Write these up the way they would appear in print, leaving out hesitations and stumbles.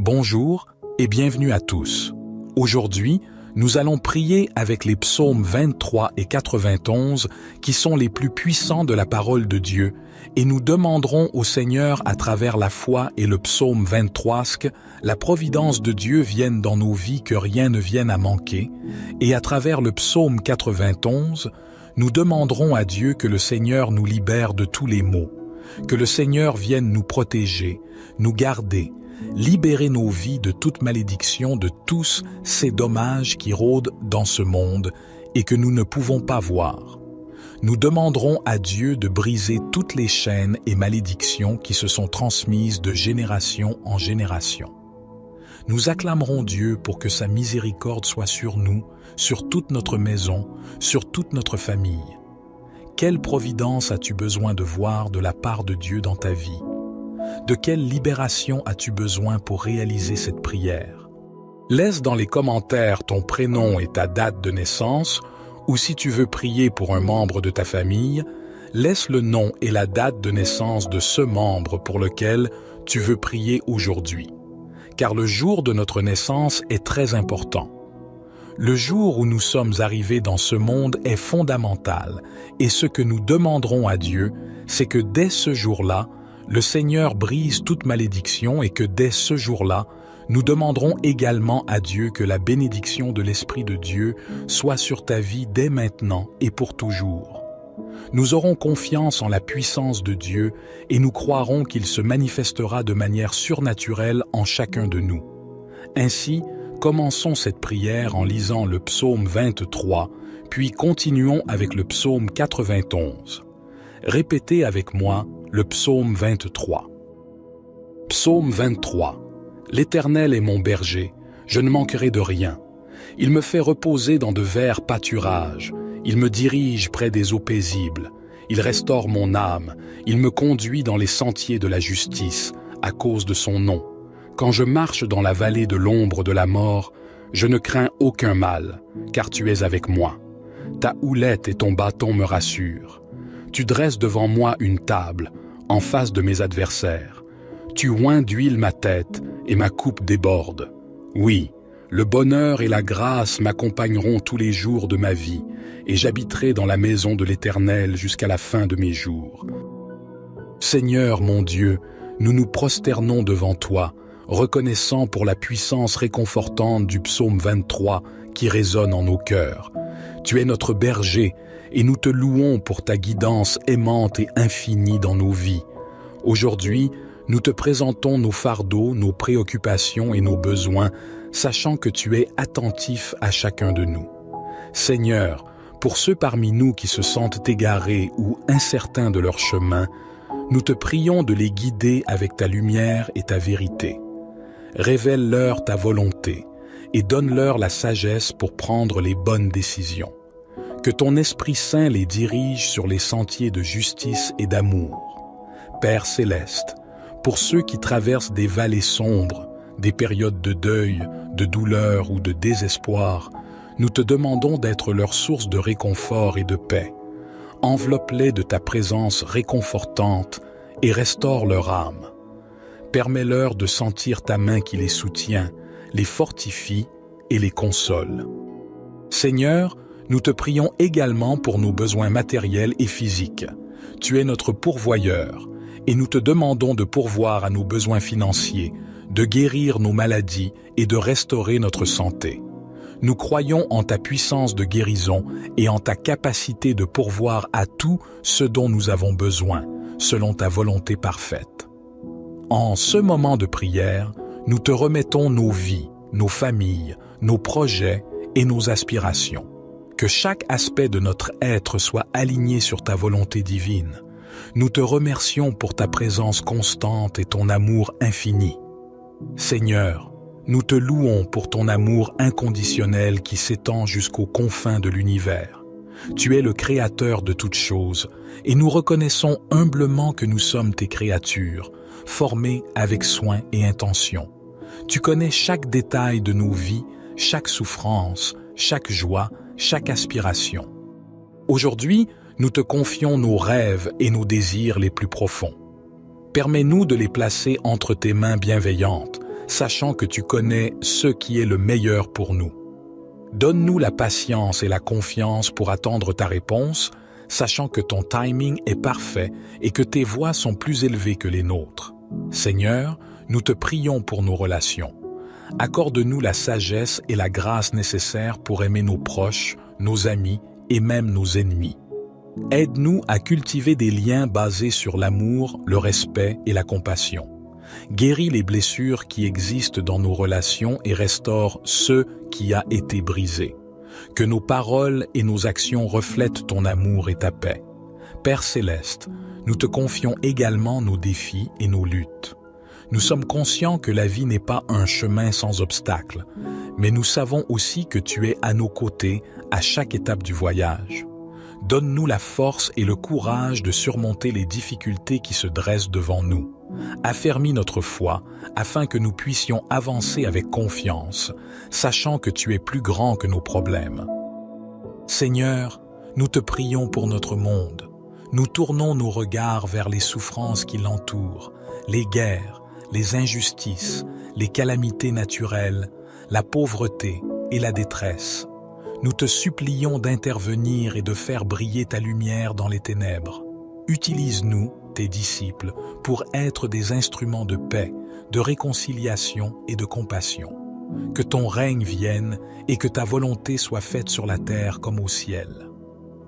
Bonjour et bienvenue à tous. Aujourd'hui, nous allons prier avec les psaumes 23 et 91 qui sont les plus puissants de la parole de Dieu et nous demanderons au Seigneur à travers la foi et le psaume 23 que la providence de Dieu vienne dans nos vies, que rien ne vienne à manquer, et à travers le psaume 91, nous demanderons à Dieu que le Seigneur nous libère de tous les maux, que le Seigneur vienne nous protéger, nous garder, libérer nos vies de toute malédiction, de tous ces dommages qui rôdent dans ce monde et que nous ne pouvons pas voir. Nous demanderons à Dieu de briser toutes les chaînes et malédictions qui se sont transmises de génération en génération. Nous acclamerons Dieu pour que sa miséricorde soit sur nous, sur toute notre maison, sur toute notre famille. Quelle providence as-tu besoin de voir de la part de Dieu dans ta vie? De quelle libération as-tu besoin pour réaliser cette prière? Laisse dans les commentaires ton prénom et ta date de naissance, ou si tu veux prier pour un membre de ta famille, laisse le nom et la date de naissance de ce membre pour lequel tu veux prier aujourd'hui. Car le jour de notre naissance est très important. Le jour où nous sommes arrivés dans ce monde est fondamental, et ce que nous demanderons à Dieu, c'est que dès ce jour-là, le Seigneur brise toute malédiction et que dès ce jour-là, nous demanderons également à Dieu que la bénédiction de l'Esprit de Dieu soit sur ta vie dès maintenant et pour toujours. Nous aurons confiance en la puissance de Dieu et nous croirons qu'il se manifestera de manière surnaturelle en chacun de nous. Ainsi, commençons cette prière en lisant le psaume 23, puis continuons avec le psaume 91. Répétez avec moi le psaume 23. Psaume 23. L'Éternel est mon berger, je ne manquerai de rien. Il me fait reposer dans de verts pâturages, il me dirige près des eaux paisibles, il restaure mon âme, il me conduit dans les sentiers de la justice, à cause de son nom. Quand je marche dans la vallée de l'ombre de la mort, je ne crains aucun mal, car tu es avec moi. Ta houlette et ton bâton me rassurent. Tu dresses devant moi une table, en face de mes adversaires. Tu oins d'huile ma tête, et ma coupe déborde. Oui, le bonheur et la grâce m'accompagneront tous les jours de ma vie, et j'habiterai dans la maison de l'Éternel jusqu'à la fin de mes jours. Seigneur mon Dieu, nous nous prosternons devant toi, reconnaissant pour la puissance réconfortante du psaume 23 qui résonne en nos cœurs. Tu es notre berger, et nous te louons pour ta guidance aimante et infinie dans nos vies. Aujourd'hui, nous te présentons nos fardeaux, nos préoccupations et nos besoins, sachant que tu es attentif à chacun de nous. Seigneur, pour ceux parmi nous qui se sentent égarés ou incertains de leur chemin, nous te prions de les guider avec ta lumière et ta vérité. Révèle-leur ta volonté et donne-leur la sagesse pour prendre les bonnes décisions. Que ton Esprit Saint les dirige sur les sentiers de justice et d'amour. Père céleste, pour ceux qui traversent des vallées sombres, des périodes de deuil, de douleur ou de désespoir, nous te demandons d'être leur source de réconfort et de paix. Enveloppe-les de ta présence réconfortante et restaure leur âme. Permets-leur de sentir ta main qui les soutient, les fortifie et les console. Seigneur, nous te prions également pour nos besoins matériels et physiques. Tu es notre pourvoyeur, et nous te demandons de pourvoir à nos besoins financiers, de guérir nos maladies et de restaurer notre santé. Nous croyons en ta puissance de guérison et en ta capacité de pourvoir à tout ce dont nous avons besoin, selon ta volonté parfaite. En ce moment de prière, nous te remettons nos vies, nos familles, nos projets et nos aspirations. Que chaque aspect de notre être soit aligné sur ta volonté divine. Nous te remercions pour ta présence constante et ton amour infini. Seigneur, nous te louons pour ton amour inconditionnel qui s'étend jusqu'aux confins de l'univers. Tu es le Créateur de toutes choses, et nous reconnaissons humblement que nous sommes tes créatures, formées avec soin et intention. Tu connais chaque détail de nos vies, chaque souffrance, chaque joie, chaque aspiration. Aujourd'hui, nous te confions nos rêves et nos désirs les plus profonds. Permets-nous de les placer entre tes mains bienveillantes, sachant que tu connais ce qui est le meilleur pour nous. Donne-nous la patience et la confiance pour attendre ta réponse, sachant que ton timing est parfait et que tes voies sont plus élevées que les nôtres. Seigneur, nous te prions pour nos relations. Accorde-nous la sagesse et la grâce nécessaires pour aimer nos proches, nos amis et même nos ennemis. Aide-nous à cultiver des liens basés sur l'amour, le respect et la compassion. Guéris les blessures qui existent dans nos relations et restaure ce qui a été brisé. Que nos paroles et nos actions reflètent ton amour et ta paix. Père céleste, nous te confions également nos défis et nos luttes. Nous sommes conscients que la vie n'est pas un chemin sans obstacles, mais nous savons aussi que tu es à nos côtés à chaque étape du voyage. Donne-nous la force et le courage de surmonter les difficultés qui se dressent devant nous. Affermis notre foi afin que nous puissions avancer avec confiance, sachant que tu es plus grand que nos problèmes. Seigneur, nous te prions pour notre monde. Nous tournons nos regards vers les souffrances qui l'entourent, les guerres, les injustices, les calamités naturelles, la pauvreté et la détresse. Nous te supplions d'intervenir et de faire briller ta lumière dans les ténèbres. Utilise-nous, tes disciples, pour être des instruments de paix, de réconciliation et de compassion. Que ton règne vienne et que ta volonté soit faite sur la terre comme au ciel.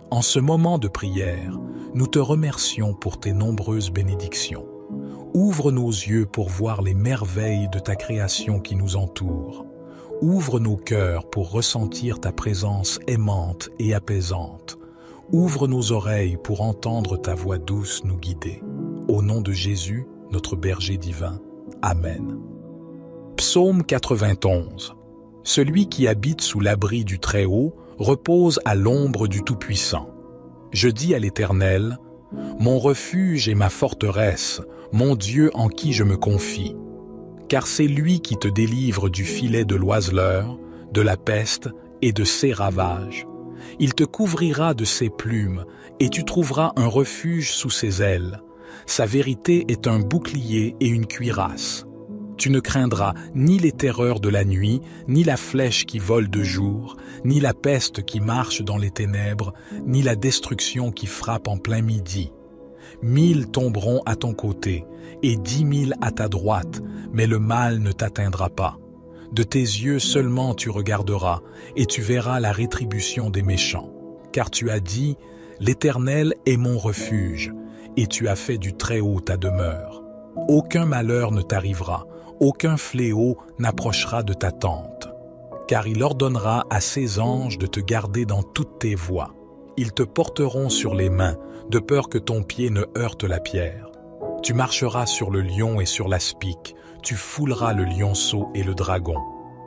En ce moment de prière, nous te remercions pour tes nombreuses bénédictions. Ouvre nos yeux pour voir les merveilles de ta création qui nous entoure. Ouvre nos cœurs pour ressentir ta présence aimante et apaisante. Ouvre nos oreilles pour entendre ta voix douce nous guider. Au nom de Jésus, notre berger divin. Amen. Psaume 91. Celui qui habite sous l'abri du Très-Haut repose à l'ombre du Tout-Puissant. Je dis à l'Éternel, mon refuge et ma forteresse, mon Dieu en qui je me confie. Car c'est lui qui te délivre du filet de l'oiseleur, de la peste et de ses ravages. Il te couvrira de ses plumes, et tu trouveras un refuge sous ses ailes. Sa vérité est un bouclier et une cuirasse. Tu ne craindras ni les terreurs de la nuit, ni la flèche qui vole de jour, ni la peste qui marche dans les ténèbres, ni la destruction qui frappe en plein midi. 1000 tomberont à ton côté, et 10 000 à ta droite, mais le mal ne t'atteindra pas. De tes yeux seulement tu regarderas, et tu verras la rétribution des méchants. Car tu as dit, l'Éternel est mon refuge, et tu as fait du Très-Haut ta demeure. Aucun malheur ne t'arrivera, aucun fléau n'approchera de ta tente. Car il ordonnera à ses anges de te garder dans toutes tes voies. Ils te porteront sur les mains, de peur que ton pied ne heurte la pierre. Tu marcheras sur le lion et sur l'aspic, tu fouleras le lionceau et le dragon.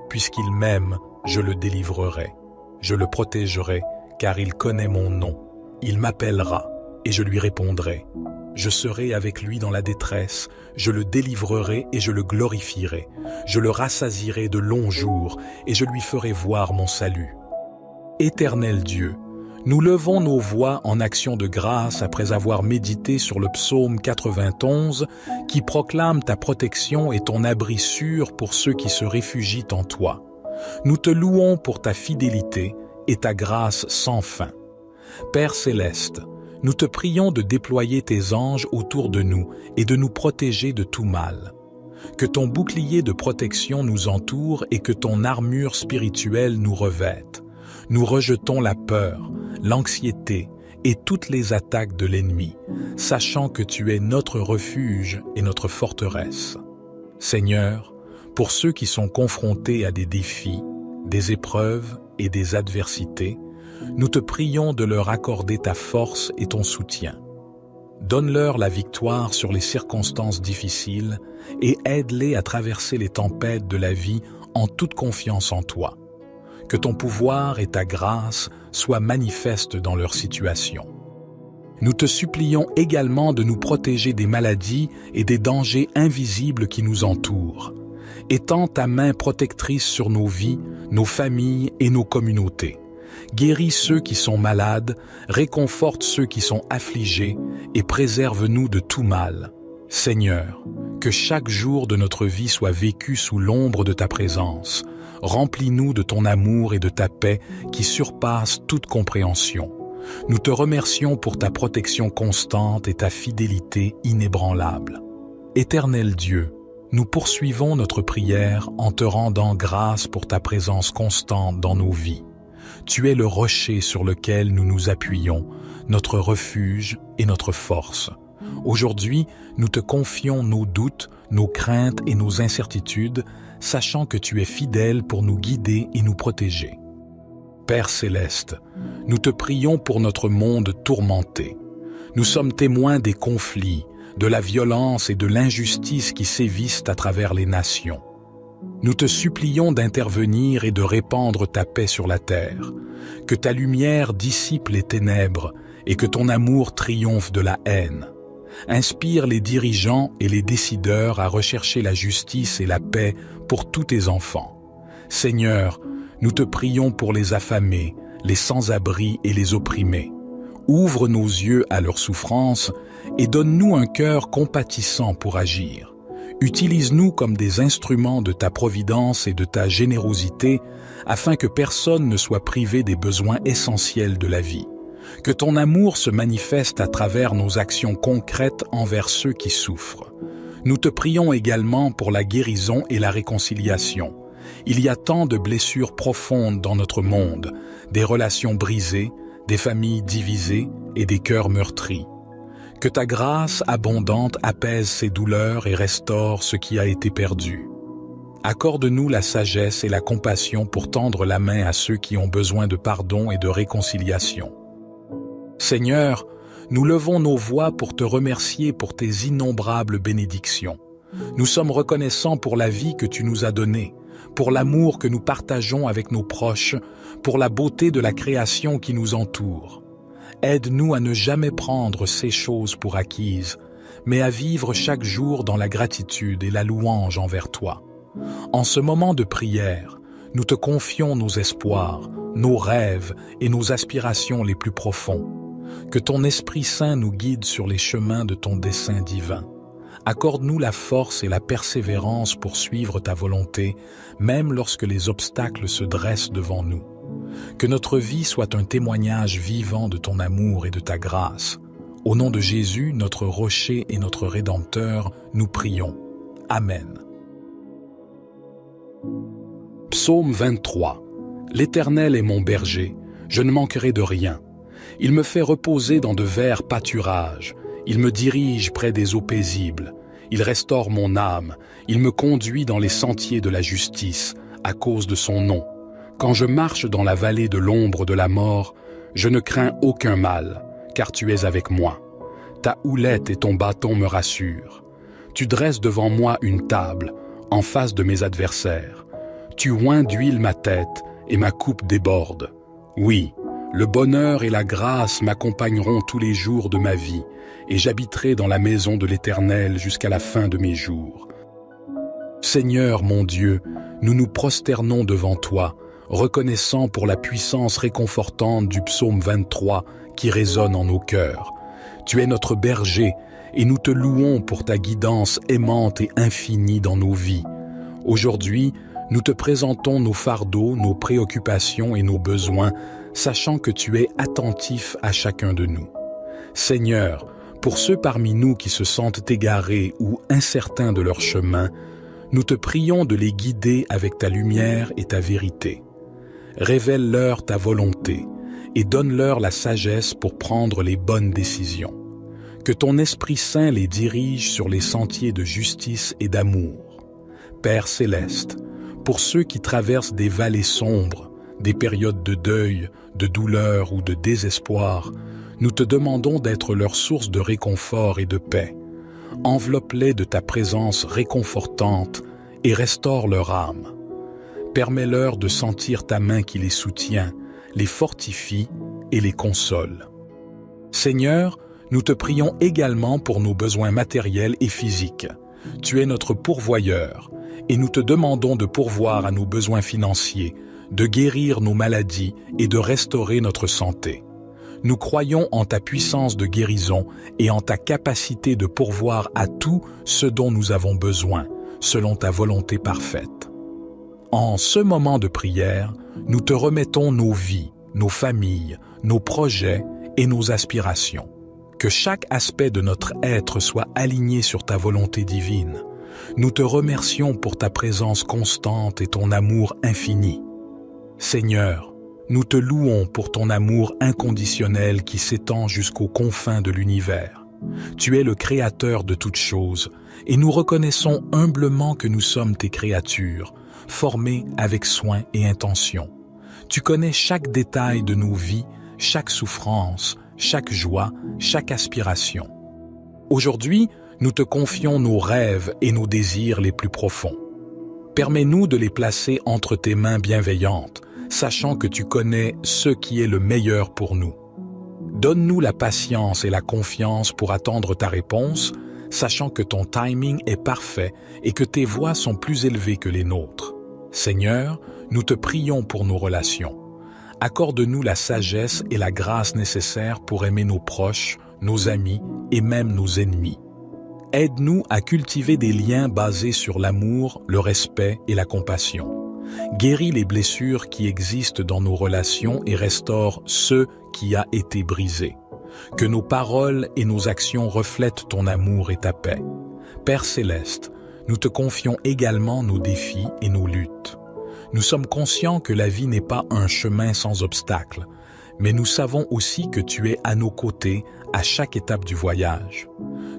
Puisqu'il m'aime, je le délivrerai. Je le protégerai, car il connaît mon nom. Il m'appellera, et je lui répondrai. Je serai avec lui dans la détresse, je le délivrerai et je le glorifierai. Je le rassasierai de longs jours, et je lui ferai voir mon salut. Éternel Dieu, nous levons nos voix en action de grâce après avoir médité sur le psaume 91 qui proclame ta protection et ton abri sûr pour ceux qui se réfugient en toi. Nous te louons pour ta fidélité et ta grâce sans fin. Père céleste, nous te prions de déployer tes anges autour de nous et de nous protéger de tout mal. Que ton bouclier de protection nous entoure et que ton armure spirituelle nous revête. Nous rejetons la peur, l'anxiété et toutes les attaques de l'ennemi, sachant que tu es notre refuge et notre forteresse. Seigneur, pour ceux qui sont confrontés à des défis, des épreuves et des adversités, nous te prions de leur accorder ta force et ton soutien. Donne-leur la victoire sur les circonstances difficiles et aide-les à traverser les tempêtes de la vie en toute confiance en toi. Que ton pouvoir et ta grâce soient manifestes dans leur situation. Nous te supplions également de nous protéger des maladies et des dangers invisibles qui nous entourent. Étends ta main protectrice sur nos vies, nos familles et nos communautés. Guéris ceux qui sont malades, réconforte ceux qui sont affligés et préserve-nous de tout mal. Seigneur, que chaque jour de notre vie soit vécu sous l'ombre de ta présence. Remplis-nous de ton amour et de ta paix qui surpassent toute compréhension. Nous te remercions pour ta protection constante et ta fidélité inébranlable. Éternel Dieu, nous poursuivons notre prière en te rendant grâce pour ta présence constante dans nos vies. Tu es le rocher sur lequel nous nous appuyons, notre refuge et notre force. Aujourd'hui, nous te confions nos doutes, nos craintes et nos incertitudes, sachant que tu es fidèle pour nous guider et nous protéger. Père céleste, nous te prions pour notre monde tourmenté. Nous sommes témoins des conflits, de la violence et de l'injustice qui sévissent à travers les nations. Nous te supplions d'intervenir et de répandre ta paix sur la terre, que ta lumière dissipe les ténèbres et que ton amour triomphe de la haine. Inspire les dirigeants et les décideurs à rechercher la justice et la paix pour tous tes enfants. Seigneur, nous te prions pour les affamés, les sans-abri et les opprimés. Ouvre nos yeux à leur souffrance et donne-nous un cœur compatissant pour agir. Utilise-nous comme des instruments de ta providence et de ta générosité afin que personne ne soit privé des besoins essentiels de la vie. Que ton amour se manifeste à travers nos actions concrètes envers ceux qui souffrent. Nous te prions également pour la guérison et la réconciliation. Il y a tant de blessures profondes dans notre monde, des relations brisées, des familles divisées et des cœurs meurtris. Que ta grâce abondante apaise ces douleurs et restaure ce qui a été perdu. Accorde-nous la sagesse et la compassion pour tendre la main à ceux qui ont besoin de pardon et de réconciliation. Seigneur, nous levons nos voix pour te remercier pour tes innombrables bénédictions. Nous sommes reconnaissants pour la vie que tu nous as donnée, pour l'amour que nous partageons avec nos proches, pour la beauté de la création qui nous entoure. Aide-nous à ne jamais prendre ces choses pour acquises, mais à vivre chaque jour dans la gratitude et la louange envers toi. En ce moment de prière, nous te confions nos espoirs, nos rêves et nos aspirations les plus profonds. Que ton Esprit Saint nous guide sur les chemins de ton dessein divin. Accorde-nous la force et la persévérance pour suivre ta volonté, même lorsque les obstacles se dressent devant nous. Que notre vie soit un témoignage vivant de ton amour et de ta grâce. Au nom de Jésus, notre rocher et notre Rédempteur, nous prions. Amen. Psaume 23. L'Éternel est mon berger, je ne manquerai de rien. Il me fait reposer dans de verts pâturages. Il me dirige près des eaux paisibles. Il restaure mon âme. Il me conduit dans les sentiers de la justice, à cause de son nom. Quand je marche dans la vallée de l'ombre de la mort, je ne crains aucun mal, car tu es avec moi. Ta houlette et ton bâton me rassurent. Tu dresses devant moi une table, en face de mes adversaires. Tu oins d'huile ma tête, et ma coupe déborde. Oui, le bonheur et la grâce m'accompagneront tous les jours de ma vie, et j'habiterai dans la maison de l'Éternel jusqu'à la fin de mes jours. Seigneur mon Dieu, nous nous prosternons devant toi, reconnaissant pour la puissance réconfortante du psaume 23 qui résonne en nos cœurs. Tu es notre berger, et nous te louons pour ta guidance aimante et infinie dans nos vies. Aujourd'hui, nous te présentons nos fardeaux, nos préoccupations et nos besoins, sachant que tu es attentif à chacun de nous. Seigneur, pour ceux parmi nous qui se sentent égarés ou incertains de leur chemin, nous te prions de les guider avec ta lumière et ta vérité. Révèle-leur ta volonté et donne-leur la sagesse pour prendre les bonnes décisions. Que ton Esprit Saint les dirige sur les sentiers de justice et d'amour. Père céleste, pour ceux qui traversent des vallées sombres, des périodes de deuil, de douleur ou de désespoir, nous te demandons d'être leur source de réconfort et de paix. Enveloppe-les de ta présence réconfortante et restaure leur âme. Permets-leur de sentir ta main qui les soutient, les fortifie et les console. Seigneur, nous te prions également pour nos besoins matériels et physiques. Tu es notre pourvoyeur, et nous te demandons de pourvoir à nos besoins financiers, de guérir nos maladies et de restaurer notre santé. Nous croyons en ta puissance de guérison et en ta capacité de pourvoir à tout ce dont nous avons besoin, selon ta volonté parfaite. En ce moment de prière, nous te remettons nos vies, nos familles, nos projets et nos aspirations. Que chaque aspect de notre être soit aligné sur ta volonté divine. Nous te remercions pour ta présence constante et ton amour infini. Seigneur, nous te louons pour ton amour inconditionnel qui s'étend jusqu'aux confins de l'univers. Tu es le Créateur de toutes choses, et nous reconnaissons humblement que nous sommes tes créatures, formées avec soin et intention. Tu connais chaque détail de nos vies, chaque souffrance, chaque joie, chaque aspiration. Aujourd'hui, nous te confions nos rêves et nos désirs les plus profonds. Permets-nous de les placer entre tes mains bienveillantes, sachant que tu connais ce qui est le meilleur pour nous. Donne-nous la patience et la confiance pour attendre ta réponse, sachant que ton timing est parfait et que tes voies sont plus élevées que les nôtres. Seigneur, nous te prions pour nos relations. Accorde-nous la sagesse et la grâce nécessaires pour aimer nos proches, nos amis et même nos ennemis. Aide-nous à cultiver des liens basés sur l'amour, le respect et la compassion. Guéris les blessures qui existent dans nos relations et restaure ce qui a été brisé. Que nos paroles et nos actions reflètent ton amour et ta paix. Père céleste, nous te confions également nos défis et nos luttes. Nous sommes conscients que la vie n'est pas un chemin sans obstacles, mais nous savons aussi que tu es à nos côtés à chaque étape du voyage.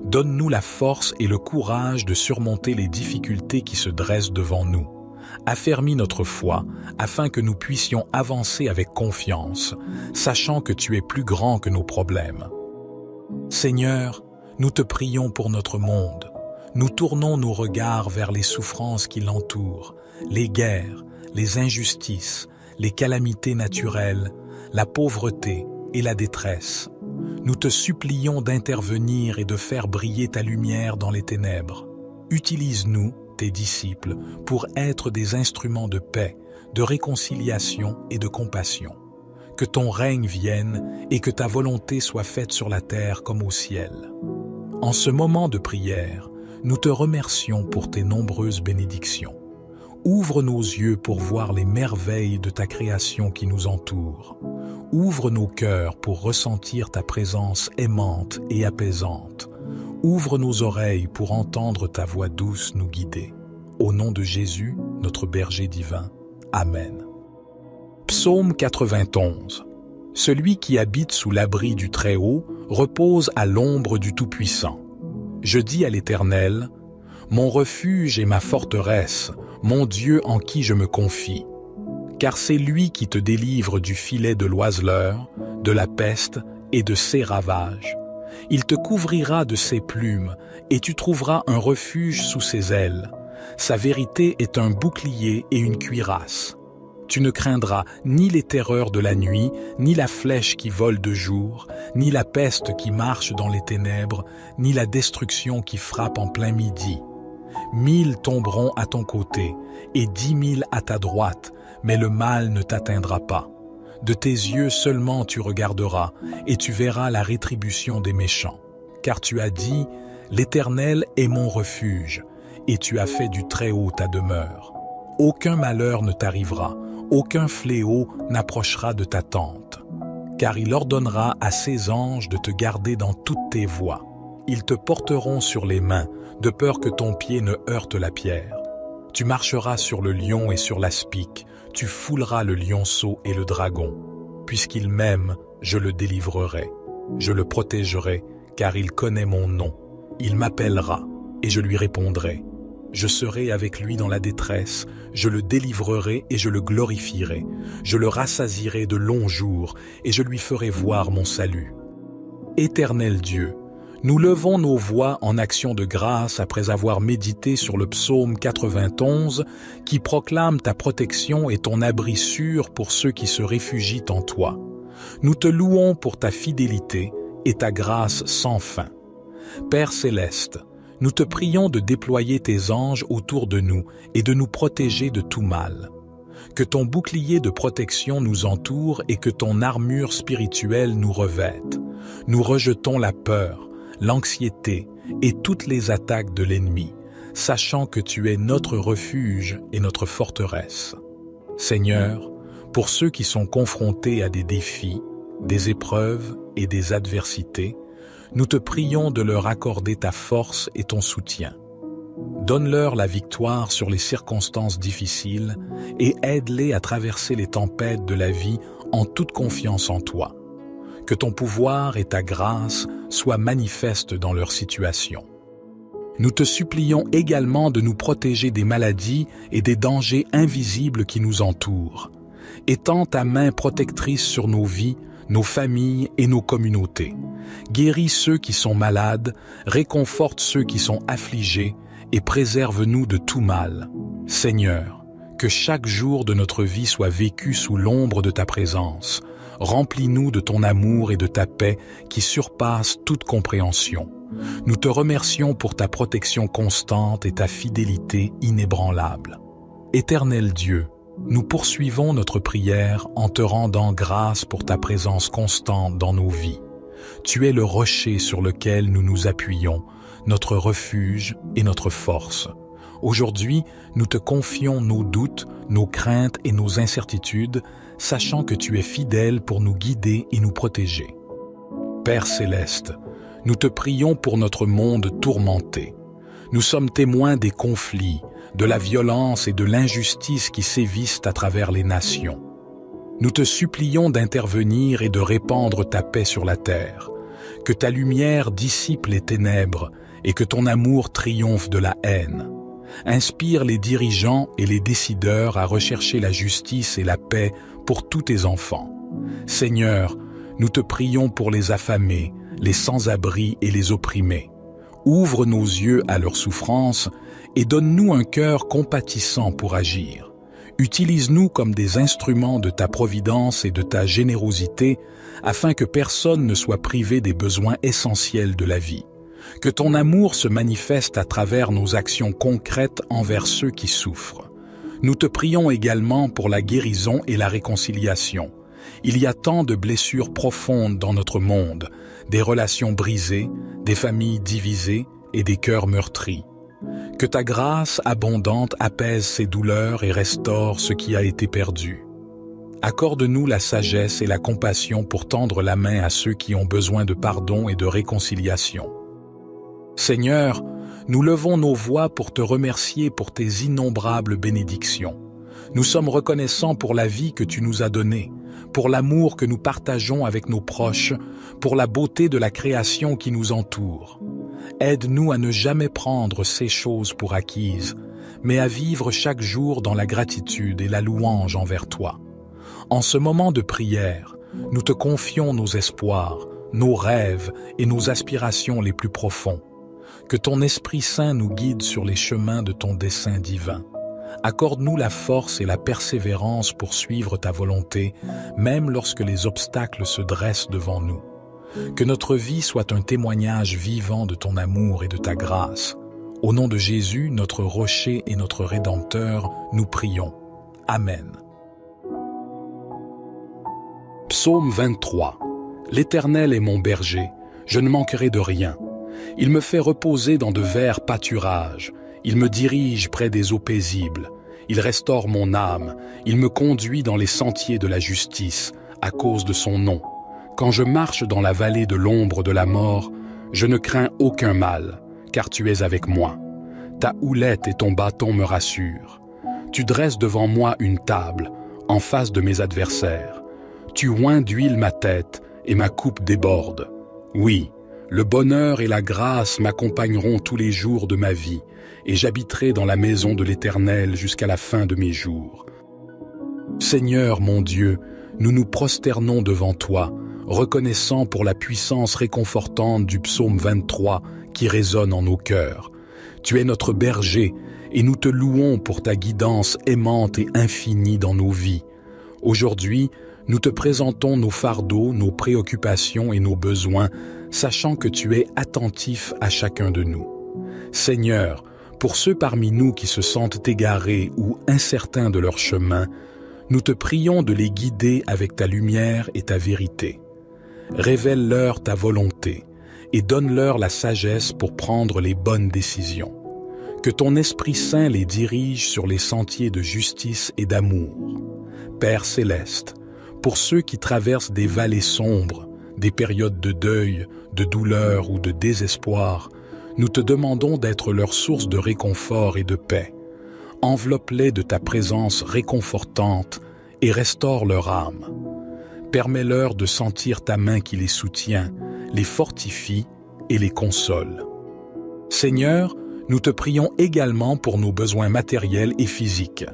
Donne-nous la force et le courage de surmonter les difficultés qui se dressent devant nous. Affermis notre foi afin que nous puissions avancer avec confiance, sachant que tu es plus grand que nos problèmes. Seigneur, nous te prions pour notre monde. Nous tournons nos regards vers les souffrances qui l'entourent, les guerres, les injustices, les calamités naturelles, la pauvreté et la détresse. Nous te supplions d'intervenir et de faire briller ta lumière dans les ténèbres. Utilise-nous, tes disciples, pour être des instruments de paix, de réconciliation et de compassion. Que ton règne vienne et que ta volonté soit faite sur la terre comme au ciel. En ce moment de prière, nous te remercions pour tes nombreuses bénédictions. Ouvre nos yeux pour voir les merveilles de ta création qui nous entoure. Ouvre nos cœurs pour ressentir ta présence aimante et apaisante. Ouvre nos oreilles pour entendre ta voix douce nous guider. Au nom de Jésus, notre berger divin. Amen. Psaume 91. Celui qui habite sous l'abri du Très-Haut repose à l'ombre du Tout-Puissant. Je dis à l'Éternel, mon refuge et ma forteresse, mon Dieu en qui je me confie. Car c'est lui qui te délivre du filet de l'oiseleur, de la peste et de ses ravages. Il te couvrira de ses plumes, et tu trouveras un refuge sous ses ailes. Sa vérité est un bouclier et une cuirasse. Tu ne craindras ni les terreurs de la nuit, ni la flèche qui vole de jour, ni la peste qui marche dans les ténèbres, ni la destruction qui frappe en plein midi. 1000 tomberont à ton côté, et 10 000 à ta droite, mais le mal ne t'atteindra pas. De tes yeux seulement tu regarderas, et tu verras la rétribution des méchants. Car tu as dit, l'Éternel est mon refuge, et tu as fait du Très-Haut ta demeure. Aucun malheur ne t'arrivera, aucun fléau n'approchera de ta tente. Car il ordonnera à ses anges de te garder dans toutes tes voies. Ils te porteront sur les mains, de peur que ton pied ne heurte la pierre. Tu marcheras sur le lion et sur l'aspic, tu fouleras le lionceau et le dragon. Puisqu'il m'aime, je le délivrerai. Je le protégerai, car il connaît mon nom. Il m'appellera, et je lui répondrai. Je serai avec lui dans la détresse, je le délivrerai et je le glorifierai. Je le rassasierai de longs jours, et je lui ferai voir mon salut. Éternel Dieu, nous levons nos voix en action de grâce après avoir médité sur le psaume 91 qui proclame ta protection et ton abri sûr pour ceux qui se réfugient en toi. Nous te louons pour ta fidélité et ta grâce sans fin. Père céleste, nous te prions de déployer tes anges autour de nous et de nous protéger de tout mal. Que ton bouclier de protection nous entoure et que ton armure spirituelle nous revête. Nous rejetons la peur, l'anxiété et toutes les attaques de l'ennemi, sachant que tu es notre refuge et notre forteresse. Seigneur, pour ceux qui sont confrontés à des défis, des épreuves et des adversités, nous te prions de leur accorder ta force et ton soutien. Donne-leur la victoire sur les circonstances difficiles et aide-les à traverser les tempêtes de la vie en toute confiance en toi. Que ton pouvoir et ta grâce soient manifestes dans leur situation. Nous te supplions également de nous protéger des maladies et des dangers invisibles qui nous entourent. Étends ta main protectrice sur nos vies, nos familles et nos communautés. Guéris ceux qui sont malades, réconforte ceux qui sont affligés et préserve-nous de tout mal. Seigneur, que chaque jour de notre vie soit vécu sous l'ombre de ta présence. Remplis-nous de ton amour et de ta paix qui surpassent toute compréhension. Nous te remercions pour ta protection constante et ta fidélité inébranlable. Éternel Dieu, nous poursuivons notre prière en te rendant grâce pour ta présence constante dans nos vies. Tu es le rocher sur lequel nous nous appuyons, notre refuge et notre force. Aujourd'hui, nous te confions nos doutes, nos craintes et nos incertitudes, sachant que tu es fidèle pour nous guider et nous protéger. Père céleste, nous te prions pour notre monde tourmenté. Nous sommes témoins des conflits, de la violence et de l'injustice qui sévissent à travers les nations. Nous te supplions d'intervenir et de répandre ta paix sur la terre, que ta lumière dissipe les ténèbres et que ton amour triomphe de la haine. Inspire les dirigeants et les décideurs à rechercher la justice et la paix pour tous tes enfants. Seigneur, nous te prions pour les affamés, les sans-abri et les opprimés. Ouvre nos yeux à leurs souffrances et donne-nous un cœur compatissant pour agir. Utilise-nous comme des instruments de ta providence et de ta générosité afin que personne ne soit privé des besoins essentiels de la vie. Que ton amour se manifeste à travers nos actions concrètes envers ceux qui souffrent. Nous te prions également pour la guérison et la réconciliation. Il y a tant de blessures profondes dans notre monde, des relations brisées, des familles divisées et des cœurs meurtris. Que ta grâce abondante apaise ces douleurs et restaure ce qui a été perdu. Accorde-nous la sagesse et la compassion pour tendre la main à ceux qui ont besoin de pardon et de réconciliation. Seigneur, nous levons nos voix pour te remercier pour tes innombrables bénédictions. Nous sommes reconnaissants pour la vie que tu nous as donnée, pour l'amour que nous partageons avec nos proches, pour la beauté de la création qui nous entoure. Aide-nous à ne jamais prendre ces choses pour acquises, mais à vivre chaque jour dans la gratitude et la louange envers toi. En ce moment de prière, nous te confions nos espoirs, nos rêves et nos aspirations les plus profonds. Que ton Esprit Saint nous guide sur les chemins de ton dessein divin. Accorde-nous la force et la persévérance pour suivre ta volonté, même lorsque les obstacles se dressent devant nous. Que notre vie soit un témoignage vivant de ton amour et de ta grâce. Au nom de Jésus, notre rocher et notre Rédempteur, nous prions. Amen. Psaume 23. L'Éternel est mon berger, je ne manquerai de rien. Il me fait reposer dans de verts pâturages. Il me dirige près des eaux paisibles. Il restaure mon âme. Il me conduit dans les sentiers de la justice, à cause de son nom. Quand je marche dans la vallée de l'ombre de la mort, je ne crains aucun mal, car tu es avec moi. Ta houlette et ton bâton me rassurent. Tu dresses devant moi une table, en face de mes adversaires. Tu oins d'huile ma tête, et ma coupe déborde. Oui, le bonheur et la grâce m'accompagneront tous les jours de ma vie, et j'habiterai dans la maison de l'Éternel jusqu'à la fin de mes jours. Seigneur mon Dieu, nous nous prosternons devant toi, reconnaissant pour la puissance réconfortante du psaume 23 qui résonne en nos cœurs. Tu es notre berger, et nous te louons pour ta guidance aimante et infinie dans nos vies. Aujourd'hui, nous te présentons nos fardeaux, nos préoccupations et nos besoins, sachant que tu es attentif à chacun de nous. Seigneur, pour ceux parmi nous qui se sentent égarés ou incertains de leur chemin, Nous te prions de les guider avec ta lumière et ta vérité. Révèle-leur ta volonté et donne-leur la sagesse pour prendre les bonnes décisions. Que ton Esprit Saint les dirige sur les sentiers de justice et d'amour. Père céleste, pour ceux qui traversent des vallées sombres, des périodes de deuil, de douleur ou de désespoir, nous te demandons d'être leur source de réconfort et de paix. Enveloppe-les de ta présence réconfortante et restaure leur âme. Permets-leur de sentir ta main qui les soutient, les fortifie et les console. Seigneur, nous te prions également pour nos besoins matériels et physiques.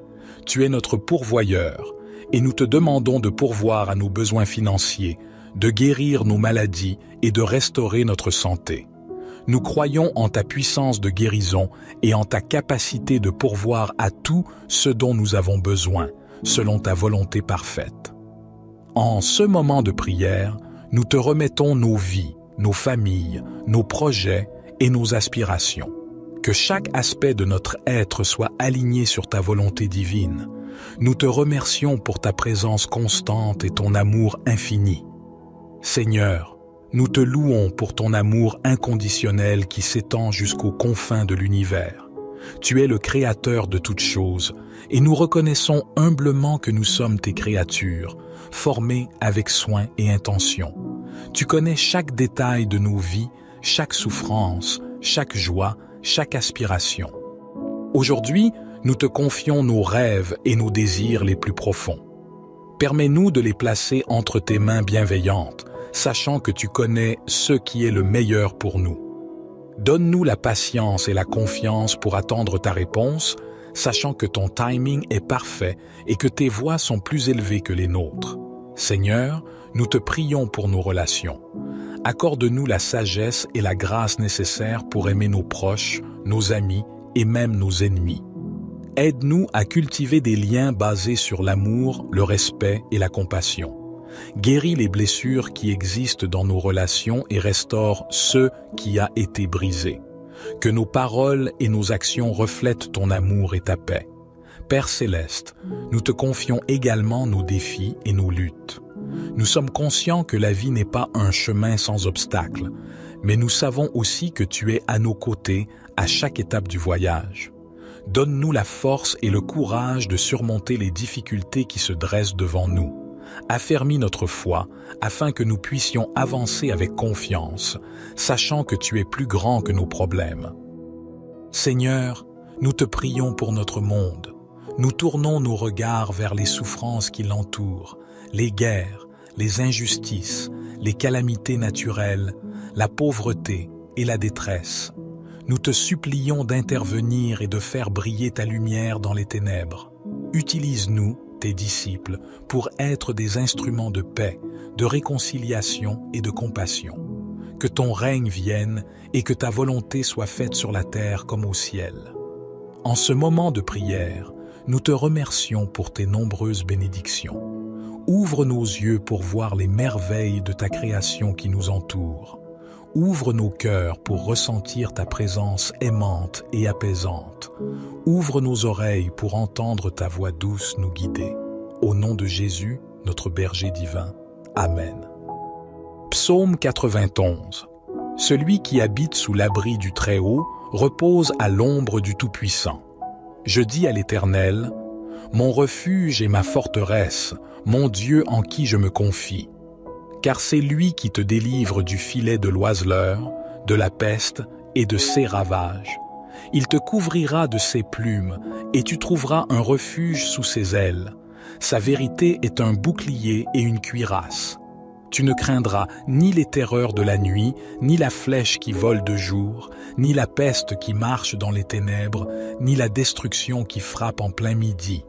Tu es notre pourvoyeur et nous te demandons de pourvoir à nos besoins financiers, de guérir nos maladies et de restaurer notre santé. Nous croyons en ta puissance de guérison et en ta capacité de pourvoir à tout ce dont nous avons besoin, selon ta volonté parfaite. En ce moment de prière, nous te remettons nos vies, nos familles, nos projets et nos aspirations. Que chaque aspect de notre être soit aligné sur ta volonté divine. Nous te remercions pour ta présence constante et ton amour infini. Seigneur, nous te louons pour ton amour inconditionnel qui s'étend jusqu'aux confins de l'univers. Tu es le Créateur de toutes choses, et nous reconnaissons humblement que nous sommes tes créatures, formées avec soin et intention. Tu connais chaque détail de nos vies, chaque souffrance, chaque joie, chaque aspiration. Aujourd'hui, nous te confions nos rêves et nos désirs les plus profonds. Permets-nous de les placer entre tes mains bienveillantes, sachant que tu connais ce qui est le meilleur pour nous. Donne-nous la patience et la confiance pour attendre ta réponse, sachant que ton timing est parfait et que tes voies sont plus élevées que les nôtres. Seigneur, nous te prions pour nos relations. Accorde-nous la sagesse et la grâce nécessaires pour aimer nos proches, nos amis et même nos ennemis. Aide-nous à cultiver des liens basés sur l'amour, le respect et la compassion. Guéris les blessures qui existent dans nos relations et restaure ce qui a été brisé. Que nos paroles et nos actions reflètent ton amour et ta paix. Père céleste, nous te confions également nos défis et nos luttes. Nous sommes conscients que la vie n'est pas un chemin sans obstacles, mais nous savons aussi que tu es à nos côtés à chaque étape du voyage. Donne-nous la force et le courage de surmonter les difficultés qui se dressent devant nous. Affermis notre foi afin que nous puissions avancer avec confiance, sachant que tu es plus grand que nos problèmes. Seigneur, nous te prions pour notre monde. Nous tournons nos regards vers les souffrances qui l'entourent, les guerres, les injustices, les calamités naturelles, la pauvreté et la détresse. Nous te supplions d'intervenir et de faire briller ta lumière dans les ténèbres. Utilise-nous, tes disciples, pour être des instruments de paix, de réconciliation et de compassion. Que ton règne vienne et que ta volonté soit faite sur la terre comme au ciel. En ce moment de prière, nous te remercions pour tes nombreuses bénédictions. Ouvre nos yeux pour voir les merveilles de ta création qui nous entoure. Ouvre nos cœurs pour ressentir ta présence aimante et apaisante. Ouvre nos oreilles pour entendre ta voix douce nous guider. Au nom de Jésus, notre berger divin. Amen. Psaume 91. Celui qui habite sous l'abri du Très-Haut repose à l'ombre du Tout-Puissant. Je dis à l'Éternel, mon refuge et ma forteresse, mon Dieu en qui je me confie. Car c'est lui qui te délivre du filet de l'oiseleur, de la peste et de ses ravages. Il te couvrira de ses plumes, et tu trouveras un refuge sous ses ailes. Sa vérité est un bouclier et une cuirasse. Tu ne craindras ni les terreurs de la nuit, ni la flèche qui vole de jour, ni la peste qui marche dans les ténèbres, ni la destruction qui frappe en plein midi.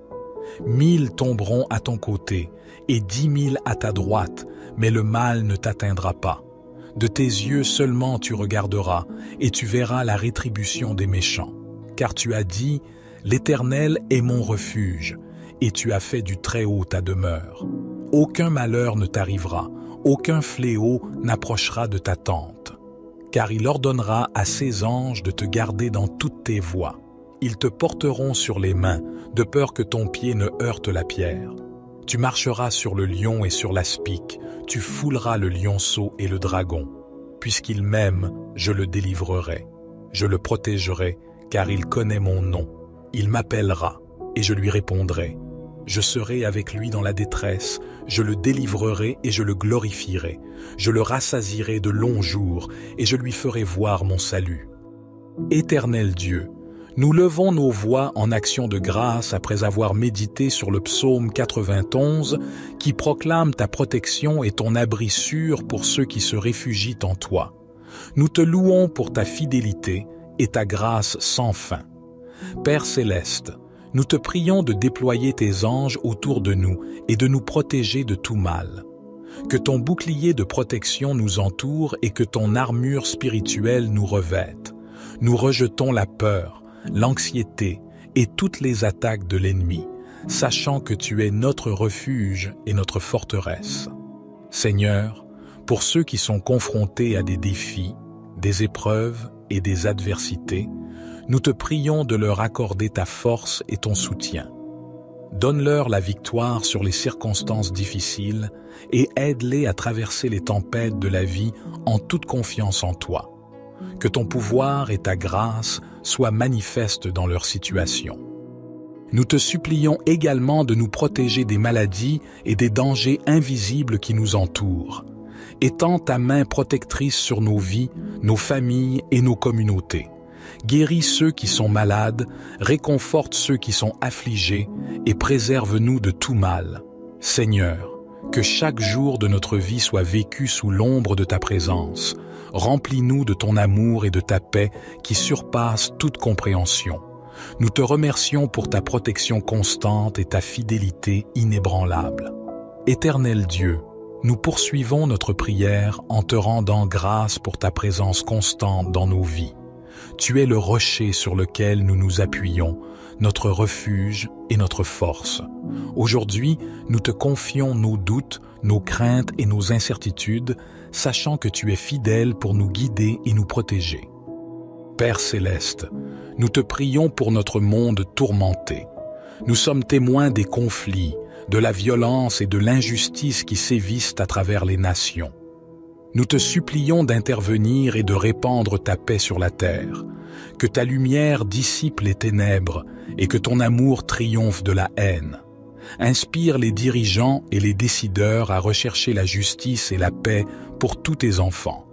1000 tomberont à ton côté, et 10 000 à ta droite, mais le mal ne t'atteindra pas. De tes yeux seulement tu regarderas, et tu verras la rétribution des méchants. Car tu as dit, l'Éternel est mon refuge, et tu as fait du Très-Haut ta demeure. Aucun malheur ne t'arrivera, aucun fléau n'approchera de ta tente. Car il ordonnera à ses anges de te garder dans toutes tes voies. Ils te porteront sur les mains, de peur que ton pied ne heurte la pierre. Tu marcheras sur le lion et sur l'aspic, tu fouleras le lionceau et le dragon. Puisqu'il m'aime, je le délivrerai. Je le protégerai, car il connaît mon nom. Il m'appellera, et je lui répondrai. Je serai avec lui dans la détresse, je le délivrerai et je le glorifierai. Je le rassasierai de longs jours, et je lui ferai voir mon salut. Éternel Dieu, nous levons nos voix en action de grâce après avoir médité sur le psaume 91 qui proclame ta protection et ton abri sûr pour ceux qui se réfugient en toi. Nous te louons pour ta fidélité et ta grâce sans fin. Père céleste, nous te prions de déployer tes anges autour de nous et de nous protéger de tout mal. Que ton bouclier de protection nous entoure et que ton armure spirituelle nous revête. Nous rejetons la peur, l'anxiété et toutes les attaques de l'ennemi, sachant que tu es notre refuge et notre forteresse. Seigneur, pour ceux qui sont confrontés à des défis, des épreuves et des adversités, nous te prions de leur accorder ta force et ton soutien. Donne-leur la victoire sur les circonstances difficiles et aide-les à traverser les tempêtes de la vie en toute confiance en toi. Que ton pouvoir et ta grâce soient manifestes dans leur situation. Nous te supplions également de nous protéger des maladies et des dangers invisibles qui nous entourent. Étends ta main protectrice sur nos vies, nos familles et nos communautés. Guéris ceux qui sont malades, réconforte ceux qui sont affligés et préserve-nous de tout mal. Seigneur, que chaque jour de notre vie soit vécu sous l'ombre de ta présence. Remplis-nous de ton amour et de ta paix qui surpassent toute compréhension. Nous te remercions pour ta protection constante et ta fidélité inébranlable. Éternel Dieu, nous poursuivons notre prière en te rendant grâce pour ta présence constante dans nos vies. Tu es le rocher sur lequel nous nous appuyons, notre refuge et notre force. Aujourd'hui, nous te confions nos doutes, nos craintes et nos incertitudes, sachant que tu es fidèle pour nous guider et nous protéger. Père céleste, nous te prions pour notre monde tourmenté. Nous sommes témoins des conflits, de la violence et de l'injustice qui sévissent à travers les nations. Nous te supplions d'intervenir et de répandre ta paix sur la terre, que ta lumière dissipe les ténèbres et que ton amour triomphe de la haine. Inspire les dirigeants et les décideurs à rechercher la justice et la paix pour tous tes enfants.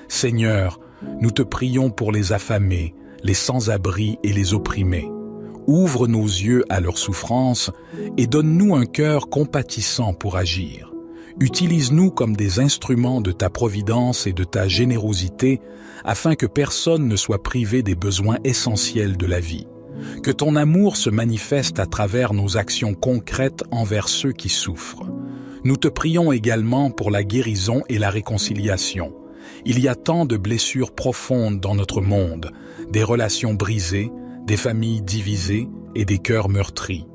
Seigneur, nous te prions pour les affamés, les sans-abri et les opprimés. Ouvre nos yeux à leur souffrance et donne-nous un cœur compatissant pour agir. Utilise-nous comme des instruments de ta providence et de ta générosité afin que personne ne soit privé des besoins essentiels de la vie. Que ton amour se manifeste à travers nos actions concrètes envers ceux qui souffrent. Nous te prions également pour la guérison et la réconciliation. Il y a tant de blessures profondes dans notre monde, des relations brisées, des familles divisées et des cœurs meurtris.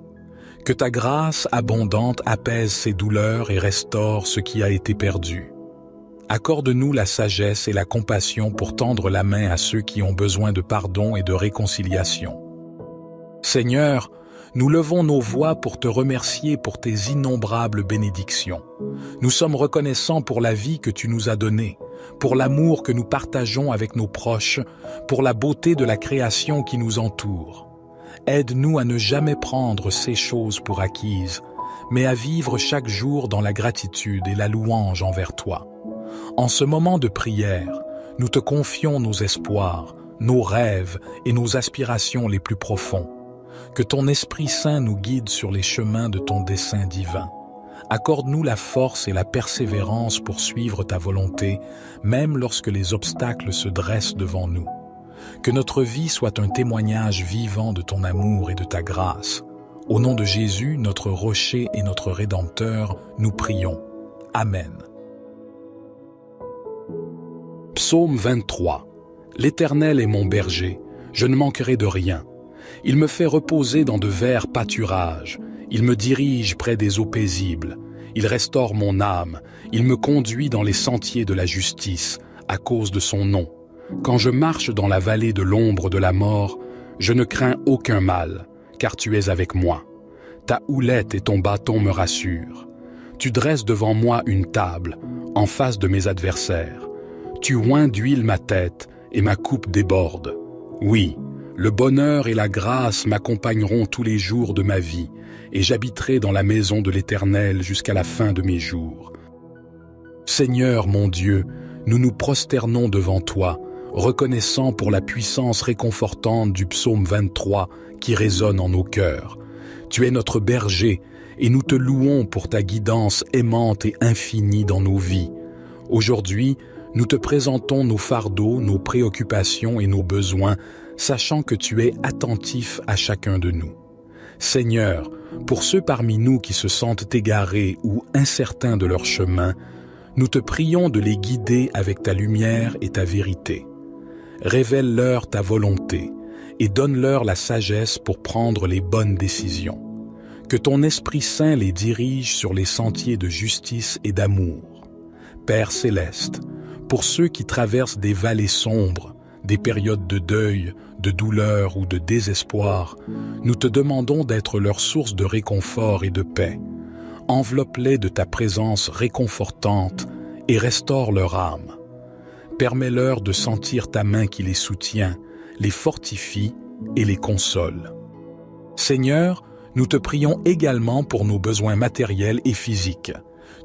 Que ta grâce abondante apaise ces douleurs et restaure ce qui a été perdu. Accorde-nous la sagesse et la compassion pour tendre la main à ceux qui ont besoin de pardon et de réconciliation. Seigneur, nous levons nos voix pour te remercier pour tes innombrables bénédictions. Nous sommes reconnaissants pour la vie que tu nous as donnée, pour l'amour que nous partageons avec nos proches, pour la beauté de la création qui nous entoure. Aide-nous à ne jamais prendre ces choses pour acquises, mais à vivre chaque jour dans la gratitude et la louange envers toi. En ce moment de prière, nous te confions nos espoirs, nos rêves et nos aspirations les plus profonds. Que ton Esprit Saint nous guide sur les chemins de ton dessein divin. Accorde-nous la force et la persévérance pour suivre ta volonté, même lorsque les obstacles se dressent devant nous. Que notre vie soit un témoignage vivant de ton amour et de ta grâce. Au nom de Jésus, notre rocher et notre Rédempteur, nous prions. Amen. Psaume 23. L'Éternel est mon berger, je ne manquerai de rien. Il me fait reposer dans de verts pâturages. Il me dirige près des eaux paisibles. Il restaure mon âme. Il me conduit dans les sentiers de la justice, à cause de son nom. Quand je marche dans la vallée de l'ombre de la mort, je ne crains aucun mal, car tu es avec moi. Ta houlette et ton bâton me rassurent. Tu dresses devant moi une table, en face de mes adversaires. Tu oins d'huile ma tête, et ma coupe déborde. Oui, le bonheur et la grâce m'accompagneront tous les jours de ma vie, et j'habiterai dans la maison de l'Éternel jusqu'à la fin de mes jours. Seigneur mon Dieu, nous nous prosternons devant toi, reconnaissant pour la puissance réconfortante du psaume 23 qui résonne en nos cœurs. Tu es notre berger, et nous te louons pour ta guidance aimante et infinie dans nos vies. Aujourd'hui, nous te présentons nos fardeaux, nos préoccupations et nos besoins, sachant que tu es attentif à chacun de nous. Seigneur, pour ceux parmi nous qui se sentent égarés ou incertains de leur chemin, nous te prions de les guider avec ta lumière et ta vérité. Révèle-leur ta volonté et donne-leur la sagesse pour prendre les bonnes décisions. Que ton Esprit Saint les dirige sur les sentiers de justice et d'amour. Père céleste, pour ceux qui traversent des vallées sombres, des périodes de deuil, de douleur ou de désespoir, nous te demandons d'être leur source de réconfort et de paix. Enveloppe-les de ta présence réconfortante et restaure leur âme. Permets-leur de sentir ta main qui les soutient, les fortifie et les console. Seigneur, nous te prions également pour nos besoins matériels et physiques.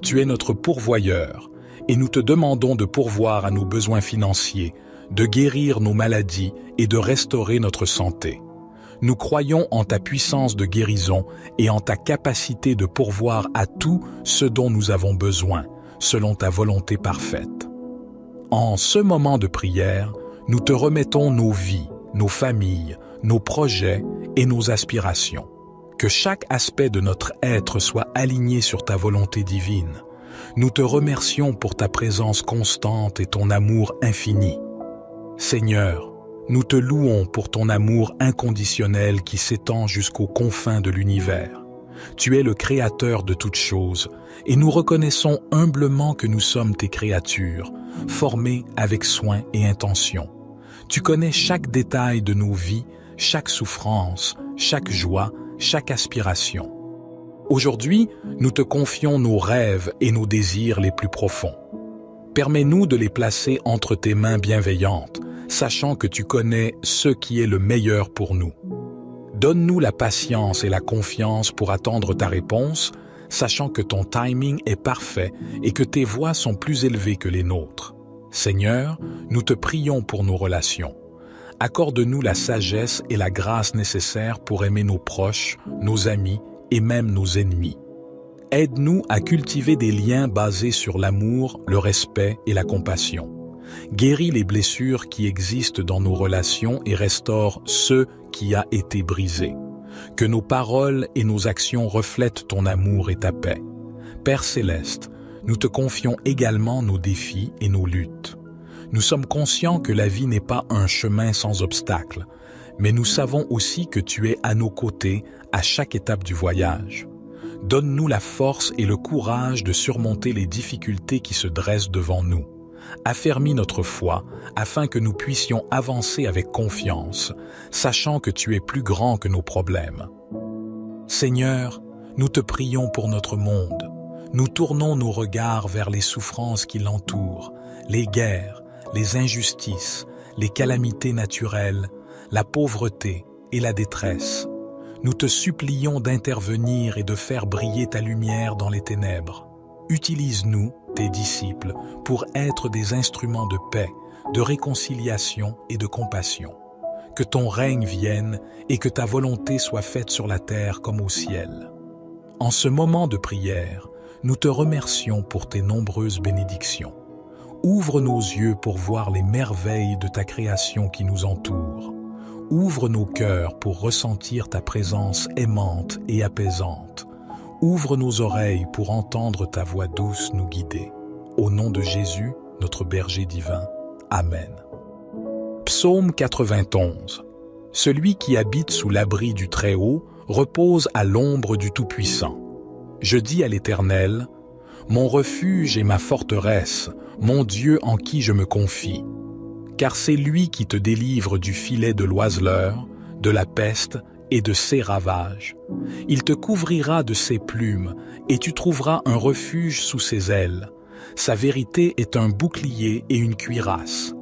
Tu es notre pourvoyeur, et nous te demandons de pourvoir à nos besoins financiers, de guérir nos maladies et de restaurer notre santé. Nous croyons en ta puissance de guérison et en ta capacité de pourvoir à tout ce dont nous avons besoin, selon ta volonté parfaite. En ce moment de prière, nous te remettons nos vies, nos familles, nos projets et nos aspirations. Que chaque aspect de notre être soit aligné sur ta volonté divine. Nous te remercions pour ta présence constante et ton amour infini. Seigneur, nous te louons pour ton amour inconditionnel qui s'étend jusqu'aux confins de l'univers. Tu es le Créateur de toutes choses, et nous reconnaissons humblement que nous sommes tes créatures, formées avec soin et intention. Tu connais chaque détail de nos vies, chaque souffrance, chaque joie, chaque aspiration. Aujourd'hui, nous te confions nos rêves et nos désirs les plus profonds. Permets-nous de les placer entre tes mains bienveillantes, sachant que tu connais ce qui est le meilleur pour nous. Donne-nous la patience et la confiance pour attendre ta réponse, sachant que ton timing est parfait et que tes voies sont plus élevées que les nôtres. Seigneur, nous te prions pour nos relations. Accorde-nous la sagesse et la grâce nécessaires pour aimer nos proches, nos amis et même nos ennemis. Aide-nous à cultiver des liens basés sur l'amour, le respect et la compassion. Guéris les blessures qui existent dans nos relations et restaure ce qui a été brisé. Que nos paroles et nos actions reflètent ton amour et ta paix. Père céleste, nous te confions également nos défis et nos luttes. Nous sommes conscients que la vie n'est pas un chemin sans obstacles, mais nous savons aussi que tu es à nos côtés à chaque étape du voyage. Donne-nous la force et le courage de surmonter les difficultés qui se dressent devant nous. Affermis notre foi afin que nous puissions avancer avec confiance, sachant que tu es plus grand que nos problèmes. Seigneur, nous te prions pour notre monde. Nous tournons nos regards vers les souffrances qui l'entourent, les guerres, les injustices, les calamités naturelles, la pauvreté et la détresse. Nous te supplions d'intervenir et de faire briller ta lumière dans les ténèbres. Utilise-nous, tes disciples, pour être des instruments de paix, de réconciliation et de compassion. Que ton règne vienne et que ta volonté soit faite sur la terre comme au ciel. En ce moment de prière, nous te remercions pour tes nombreuses bénédictions. Ouvre nos yeux pour voir les merveilles de ta création qui nous entoure. Ouvre nos cœurs pour ressentir ta présence aimante et apaisante. Ouvre nos oreilles pour entendre ta voix douce nous guider. Au nom de Jésus, notre berger divin. Amen. Psaume 91. Celui qui habite sous l'abri du Très-Haut repose à l'ombre du Tout-Puissant. Je dis à l'Éternel, mon refuge et ma forteresse, mon Dieu en qui je me confie. Car c'est lui qui te délivre du filet de l'oiseleur, de la peste et de ses ravages. Il te couvrira de ses plumes, et tu trouveras un refuge sous ses ailes. Sa vérité est un bouclier et une cuirasse.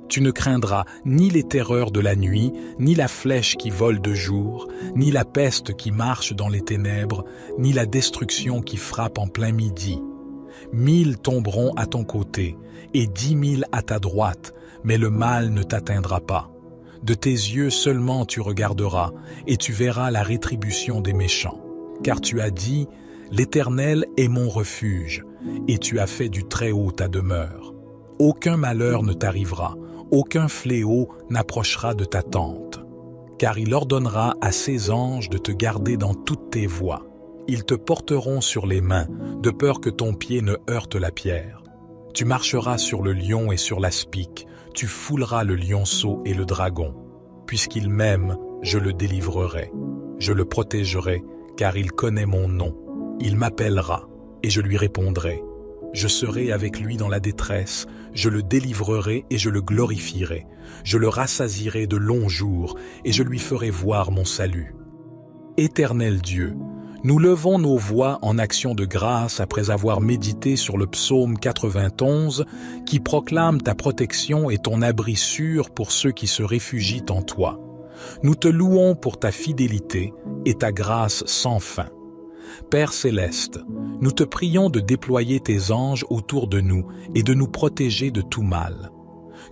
Tu ne craindras ni les terreurs de la nuit, ni la flèche qui vole de jour, ni la peste qui marche dans les ténèbres, ni la destruction qui frappe en plein midi. 1000 tomberont à ton côté, et 10 000 à ta droite, mais le mal ne t'atteindra pas. De tes yeux seulement tu regarderas, et tu verras la rétribution des méchants. Car tu as dit, « L'Éternel est mon refuge », et tu as fait du Très-Haut ta demeure. Aucun malheur ne t'arrivera, aucun fléau n'approchera de ta tente. Car il ordonnera à ses anges de te garder dans toutes tes voies. Ils te porteront sur les mains, de peur que ton pied ne heurte la pierre. Tu marcheras sur le lion et sur l'aspic, tu fouleras le lionceau et le dragon. Puisqu'il m'aime, je le délivrerai. Je le protégerai, car il connaît mon nom. Il m'appellera, et je lui répondrai. Je serai avec lui dans la détresse, je le délivrerai et je le glorifierai. Je le rassasierai de longs jours, et je lui ferai voir mon salut. Éternel Dieu, nous levons nos voix en action de grâce après avoir médité sur le psaume 91 qui proclame ta protection et ton abri sûr pour ceux qui se réfugient en toi. Nous te louons pour ta fidélité et ta grâce sans fin. Père céleste, nous te prions de déployer tes anges autour de nous et de nous protéger de tout mal.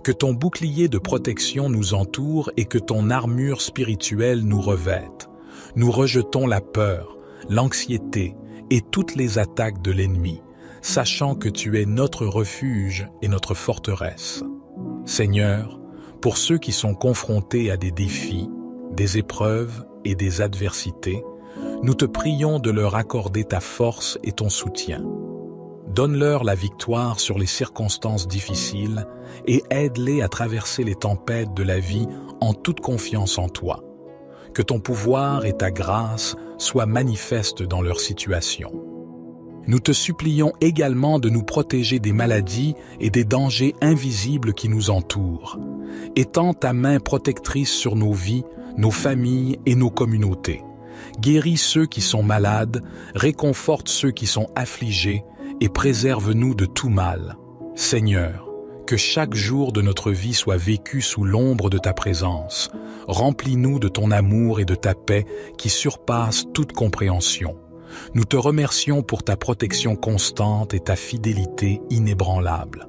Que ton bouclier de protection nous entoure et que ton armure spirituelle nous revête. Nous rejetons la peur, l'anxiété et toutes les attaques de l'ennemi, sachant que tu es notre refuge et notre forteresse. Seigneur, pour ceux qui sont confrontés à des défis, des épreuves et des adversités, nous te prions de leur accorder ta force et ton soutien. Donne-leur la victoire sur les circonstances difficiles et aide-les à traverser les tempêtes de la vie en toute confiance en toi. Que ton pouvoir et ta grâce soient manifestes dans leur situation. Nous te supplions également de nous protéger des maladies et des dangers invisibles qui nous entourent. Étends ta main protectrice sur nos vies, nos familles et nos communautés. Guéris ceux qui sont malades, réconforte ceux qui sont affligés et préserve-nous de tout mal. Seigneur, que chaque jour de notre vie soit vécu sous l'ombre de ta présence. Remplis-nous de ton amour et de ta paix qui surpassent toute compréhension. Nous te remercions pour ta protection constante et ta fidélité inébranlable.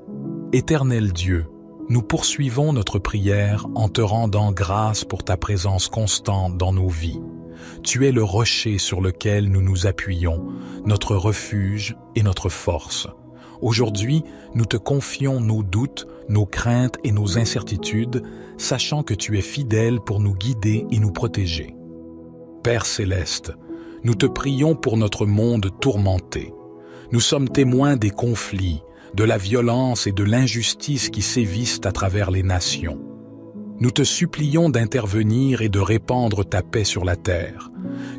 Éternel Dieu, nous poursuivons notre prière en te rendant grâce pour ta présence constante dans nos vies. Tu es le rocher sur lequel nous nous appuyons, notre refuge et notre force. Aujourd'hui, nous te confions nos doutes, nos craintes et nos incertitudes, sachant que tu es fidèle pour nous guider et nous protéger. Père céleste, nous te prions pour notre monde tourmenté. Nous sommes témoins des conflits, de la violence et de l'injustice qui sévissent à travers les nations. Nous te supplions d'intervenir et de répandre ta paix sur la terre,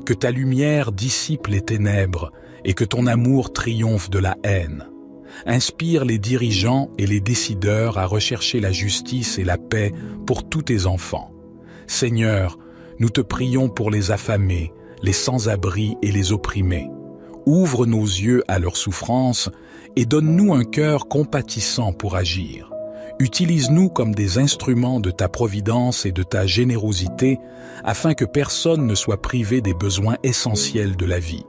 que ta lumière dissipe les ténèbres et que ton amour triomphe de la haine. Inspire les dirigeants et les décideurs à rechercher la justice et la paix pour tous tes enfants. Seigneur, nous te prions pour les affamés, les sans-abri et les opprimés. Ouvre nos yeux à leur souffrance et donne-nous un cœur compatissant pour agir. Utilise-nous comme des instruments de ta providence et de ta générosité afin que personne ne soit privé des besoins essentiels de la vie.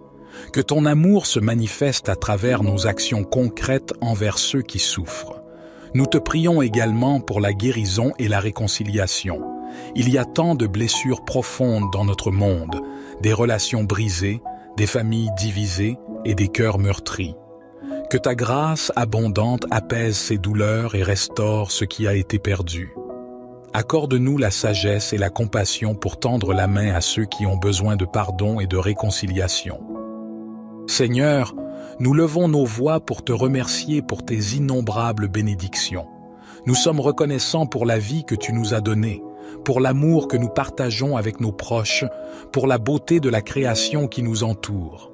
Que ton amour se manifeste à travers nos actions concrètes envers ceux qui souffrent. Nous te prions également pour la guérison et la réconciliation. Il y a tant de blessures profondes dans notre monde, des relations brisées, des familles divisées et des cœurs meurtris. Que ta grâce abondante apaise ces douleurs et restaure ce qui a été perdu. Accorde-nous la sagesse et la compassion pour tendre la main à ceux qui ont besoin de pardon et de réconciliation. Seigneur, nous levons nos voix pour te remercier pour tes innombrables bénédictions. Nous sommes reconnaissants pour la vie que tu nous as donnée, pour l'amour que nous partageons avec nos proches, pour la beauté de la création qui nous entoure.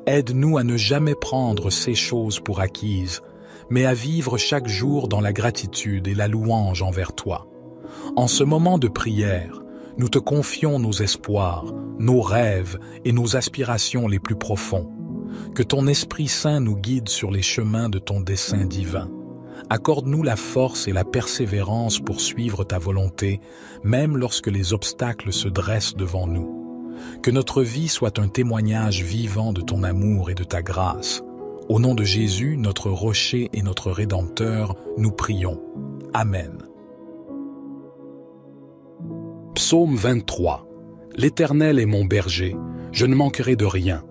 Aide-nous à ne jamais prendre ces choses pour acquises, mais à vivre chaque jour dans la gratitude et la louange envers toi. En ce moment de prière, nous te confions nos espoirs, nos rêves et nos aspirations les plus profonds. Que ton Esprit Saint nous guide sur les chemins de ton dessein divin. Accorde-nous la force et la persévérance pour suivre ta volonté, même lorsque les obstacles se dressent devant nous. Que notre vie soit un témoignage vivant de ton amour et de ta grâce. Au nom de Jésus, notre rocher et notre Rédempteur, nous prions. Amen. Psaume 23. L'Éternel est mon berger, je ne manquerai de rien.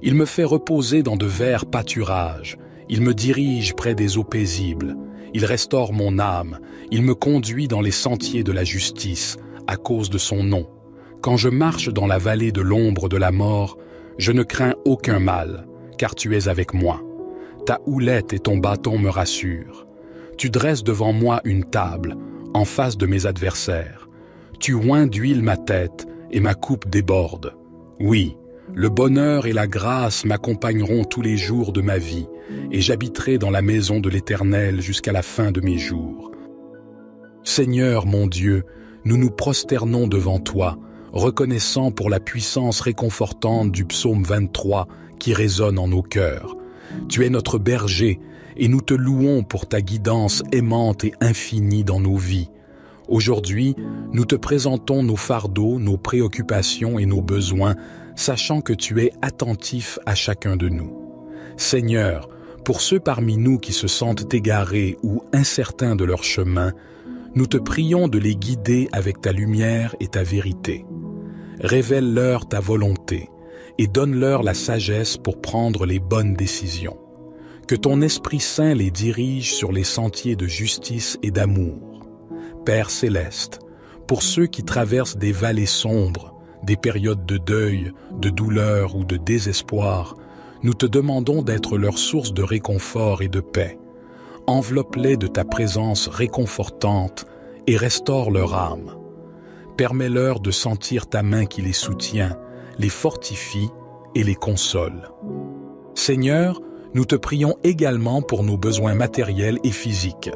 Il me fait reposer dans de verts pâturages. Il me dirige près des eaux paisibles. Il restaure mon âme. Il me conduit dans les sentiers de la justice, à cause de son nom. Quand je marche dans la vallée de l'ombre de la mort, je ne crains aucun mal, car tu es avec moi. Ta houlette et ton bâton me rassurent. Tu dresses devant moi une table, en face de mes adversaires. Tu oins d'huile ma tête, et ma coupe déborde. Oui, le bonheur et la grâce m'accompagneront tous les jours de ma vie, et j'habiterai dans la maison de l'Éternel jusqu'à la fin de mes jours. Seigneur mon Dieu, nous nous prosternons devant toi, reconnaissant pour la puissance réconfortante du psaume 23 qui résonne en nos cœurs. Tu es notre berger, et nous te louons pour ta guidance aimante et infinie dans nos vies. Aujourd'hui, nous te présentons nos fardeaux, nos préoccupations et nos besoins, sachant que tu es attentif à chacun de nous. Seigneur, pour ceux parmi nous qui se sentent égarés ou incertains de leur chemin, nous te prions de les guider avec ta lumière et ta vérité. Révèle-leur ta volonté et donne-leur la sagesse pour prendre les bonnes décisions. Que ton Esprit Saint les dirige sur les sentiers de justice et d'amour. Père céleste, pour ceux qui traversent des vallées sombres, des périodes de deuil, de douleur ou de désespoir, nous te demandons d'être leur source de réconfort et de paix. Enveloppe-les de ta présence réconfortante et restaure leur âme. Permets-leur de sentir ta main qui les soutient, les fortifie et les console. Seigneur, nous te prions également pour nos besoins matériels et physiques.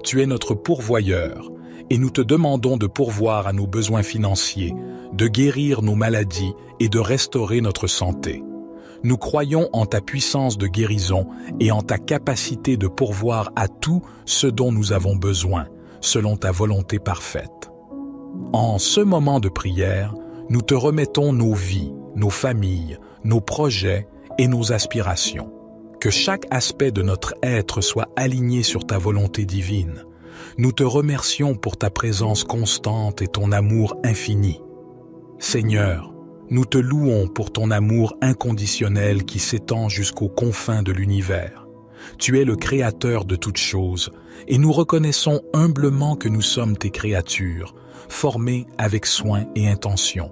Tu es notre pourvoyeur, et nous te demandons de pourvoir à nos besoins financiers, de guérir nos maladies et de restaurer notre santé. Nous croyons en ta puissance de guérison et en ta capacité de pourvoir à tout ce dont nous avons besoin, selon ta volonté parfaite. En ce moment de prière, nous te remettons nos vies, nos familles, nos projets et nos aspirations. Que chaque aspect de notre être soit aligné sur ta volonté divine. Nous te remercions pour ta présence constante et ton amour infini. Seigneur, nous te louons pour ton amour inconditionnel qui s'étend jusqu'aux confins de l'univers. Tu es le Créateur de toutes choses, et nous reconnaissons humblement que nous sommes tes créatures, formées avec soin et intention.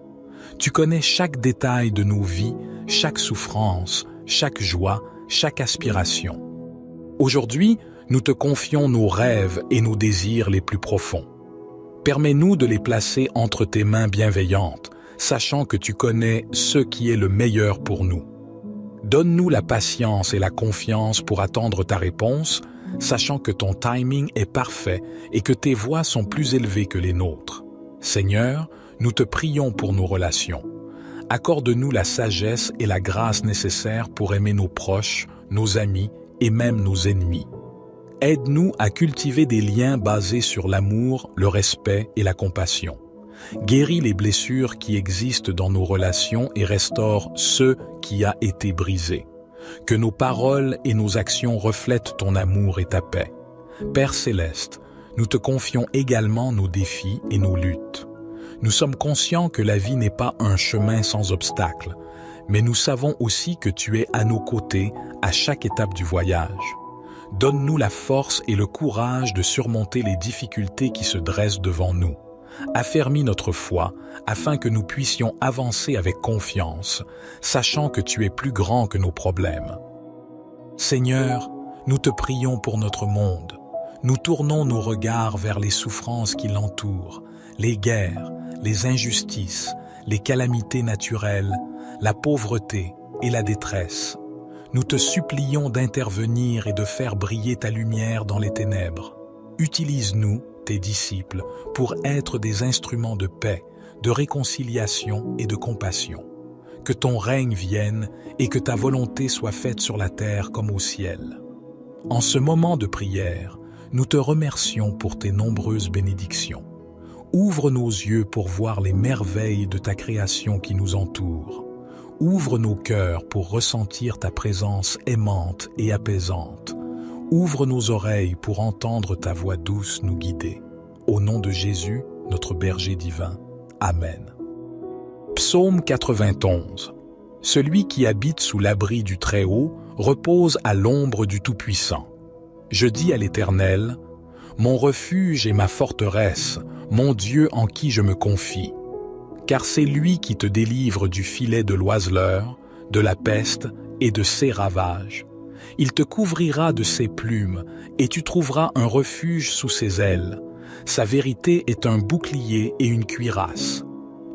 Tu connais chaque détail de nos vies, chaque souffrance, chaque joie, chaque aspiration. Aujourd'hui, nous te confions nos rêves et nos désirs les plus profonds. Permets-nous de les placer entre tes mains bienveillantes, sachant que tu connais ce qui est le meilleur pour nous. Donne-nous la patience et la confiance pour attendre ta réponse, sachant que ton timing est parfait et que tes voies sont plus élevées que les nôtres. Seigneur, nous te prions pour nos relations. Accorde-nous la sagesse et la grâce nécessaires pour aimer nos proches, nos amis et même nos ennemis. Aide-nous à cultiver des liens basés sur l'amour, le respect et la compassion. Guéris les blessures qui existent dans nos relations et restaure ce qui a été brisé. Que nos paroles et nos actions reflètent ton amour et ta paix. Père céleste, nous te confions également nos défis et nos luttes. Nous sommes conscients que la vie n'est pas un chemin sans obstacles, mais nous savons aussi que tu es à nos côtés à chaque étape du voyage. Donne-nous la force et le courage de surmonter les difficultés qui se dressent devant nous. Affermis notre foi afin que nous puissions avancer avec confiance, sachant que tu es plus grand que nos problèmes. Seigneur, nous te prions pour notre monde. Nous tournons nos regards vers les souffrances qui l'entourent, les guerres, les injustices, les calamités naturelles, la pauvreté et la détresse. Nous te supplions d'intervenir et de faire briller ta lumière dans les ténèbres. Utilise-nous, tes disciples, pour être des instruments de paix, de réconciliation et de compassion. Que ton règne vienne et que ta volonté soit faite sur la terre comme au ciel. En ce moment de prière, nous te remercions pour tes nombreuses bénédictions. Ouvre nos yeux pour voir les merveilles de ta création qui nous entoure. Ouvre nos cœurs pour ressentir ta présence aimante et apaisante. Ouvre nos oreilles pour entendre ta voix douce nous guider. Au nom de Jésus, notre berger divin. Amen. Psaume 91. Celui qui habite sous l'abri du Très-Haut repose à l'ombre du Tout-Puissant. Je dis à l'Éternel, mon refuge et ma forteresse, mon Dieu en qui je me confie. Car c'est lui qui te délivre du filet de l'oiseleur, de la peste et de ses ravages. Il te couvrira de ses plumes, et tu trouveras un refuge sous ses ailes. Sa vérité est un bouclier et une cuirasse.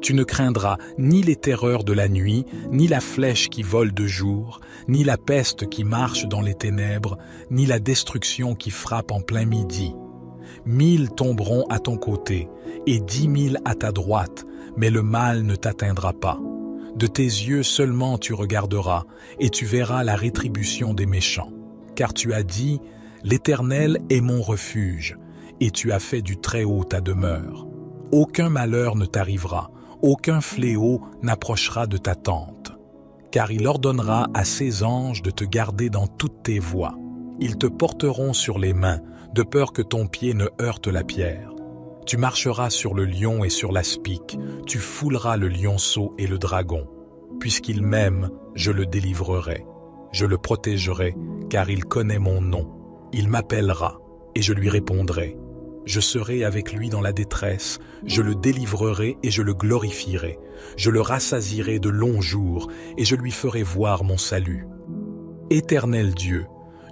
Tu ne craindras ni les terreurs de la nuit, ni la flèche qui vole de jour, ni la peste qui marche dans les ténèbres, ni la destruction qui frappe en plein midi. 1000 tomberont à ton côté, et 10 000 à ta droite, mais le mal ne t'atteindra pas. De tes yeux seulement tu regarderas, et tu verras la rétribution des méchants. Car tu as dit, l'Éternel est mon refuge, et tu as fait du Très-Haut ta demeure. Aucun malheur ne t'arrivera, aucun fléau n'approchera de ta tente. Car il ordonnera à ses anges de te garder dans toutes tes voies. Ils te porteront sur les mains, de peur que ton pied ne heurte la pierre. Tu marcheras sur le lion et sur l'aspic, tu fouleras le lionceau et le dragon. Puisqu'il m'aime, je le délivrerai. Je le protégerai, car il connaît mon nom. Il m'appellera, et je lui répondrai. Je serai avec lui dans la détresse, je le délivrerai et je le glorifierai. Je le rassasierai de longs jours, et je lui ferai voir mon salut. Éternel Dieu,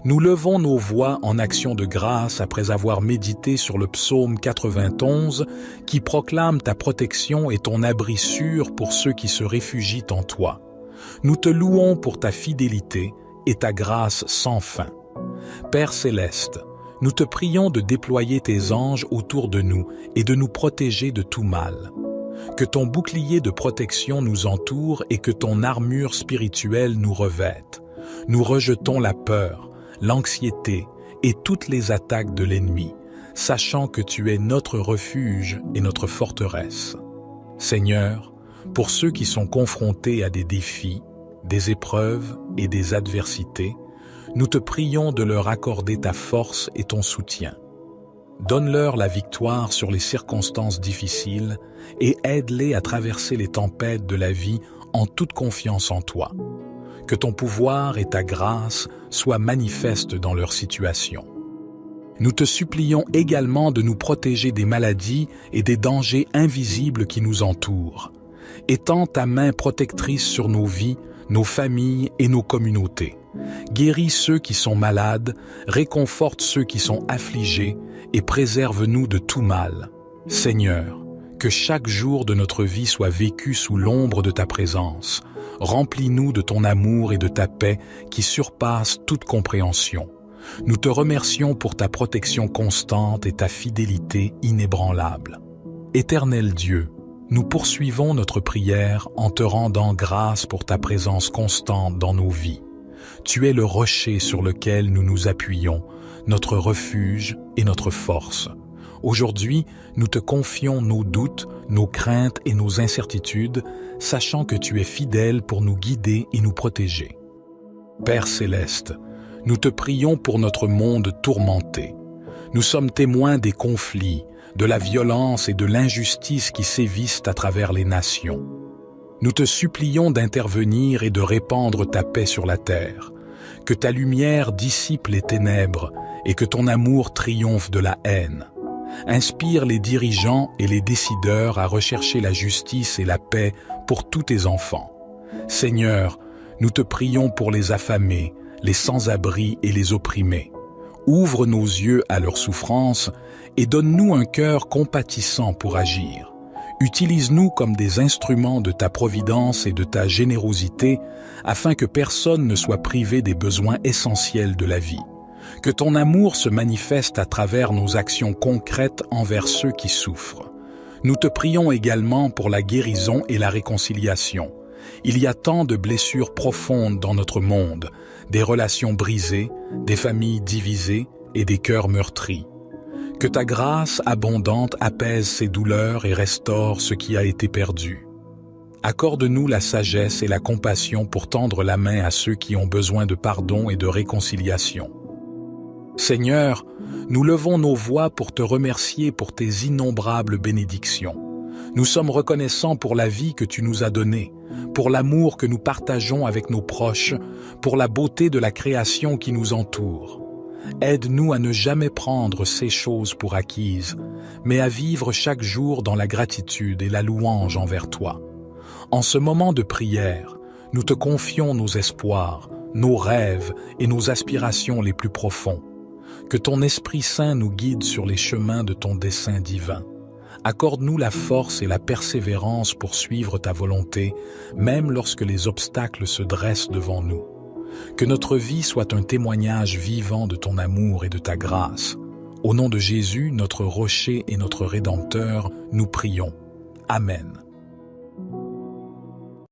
nous levons nos voix en action de grâce après avoir médité sur le psaume 91 qui proclame ta protection et ton abri sûr pour ceux qui se réfugient en toi. Nous te louons pour ta fidélité et ta grâce sans fin. Père céleste, nous te prions de déployer tes anges autour de nous et de nous protéger de tout mal. Que ton bouclier de protection nous entoure et que ton armure spirituelle nous revête. Nous rejetons la peur, l'anxiété et toutes les attaques de l'ennemi, sachant que tu es notre refuge et notre forteresse. Seigneur, pour ceux qui sont confrontés à des défis, des épreuves et des adversités, nous te prions de leur accorder ta force et ton soutien. Donne-leur la victoire sur les circonstances difficiles et aide-les à traverser les tempêtes de la vie en toute confiance en toi. Que ton pouvoir et ta grâce soient manifestes dans leur situation. Nous te supplions également de nous protéger des maladies et des dangers invisibles qui nous entourent. Étends ta main protectrice sur nos vies, nos familles et nos communautés. Guéris ceux qui sont malades, réconforte ceux qui sont affligés et préserve-nous de tout mal. Seigneur, que chaque jour de notre vie soit vécu sous l'ombre de ta présence. Remplis-nous de ton amour et de ta paix qui surpassent toute compréhension. Nous te remercions pour ta protection constante et ta fidélité inébranlable. Éternel Dieu, nous poursuivons notre prière en te rendant grâce pour ta présence constante dans nos vies. Tu es le rocher sur lequel nous nous appuyons, notre refuge et notre force. Aujourd'hui, nous te confions nos doutes, nos craintes et nos incertitudes, sachant que tu es fidèle pour nous guider et nous protéger. Père céleste, nous te prions pour notre monde tourmenté. Nous sommes témoins des conflits, de la violence et de l'injustice qui sévissent à travers les nations. Nous te supplions d'intervenir et de répandre ta paix sur la terre, que ta lumière dissipe les ténèbres et que ton amour triomphe de la haine. Inspire les dirigeants et les décideurs à rechercher la justice et la paix pour tous tes enfants. Seigneur, nous te prions pour les affamés, les sans-abri et les opprimés. Ouvre nos yeux à leurs souffrances et donne-nous un cœur compatissant pour agir. Utilise-nous comme des instruments de ta providence et de ta générosité afin que personne ne soit privé des besoins essentiels de la vie. Que ton amour se manifeste à travers nos actions concrètes envers ceux qui souffrent. Nous te prions également pour la guérison et la réconciliation. Il y a tant de blessures profondes dans notre monde, des relations brisées, des familles divisées et des cœurs meurtris. Que ta grâce abondante apaise ces douleurs et restaure ce qui a été perdu. Accorde-nous la sagesse et la compassion pour tendre la main à ceux qui ont besoin de pardon et de réconciliation. Seigneur, nous levons nos voix pour te remercier pour tes innombrables bénédictions. Nous sommes reconnaissants pour la vie que tu nous as donnée, pour l'amour que nous partageons avec nos proches, pour la beauté de la création qui nous entoure. Aide-nous à ne jamais prendre ces choses pour acquises, mais à vivre chaque jour dans la gratitude et la louange envers toi. En ce moment de prière, nous te confions nos espoirs, nos rêves et nos aspirations les plus profonds. Que ton Esprit Saint nous guide sur les chemins de ton dessein divin. Accorde-nous la force et la persévérance pour suivre ta volonté, même lorsque les obstacles se dressent devant nous. Que notre vie soit un témoignage vivant de ton amour et de ta grâce. Au nom de Jésus, notre rocher et notre Rédempteur, nous prions. Amen.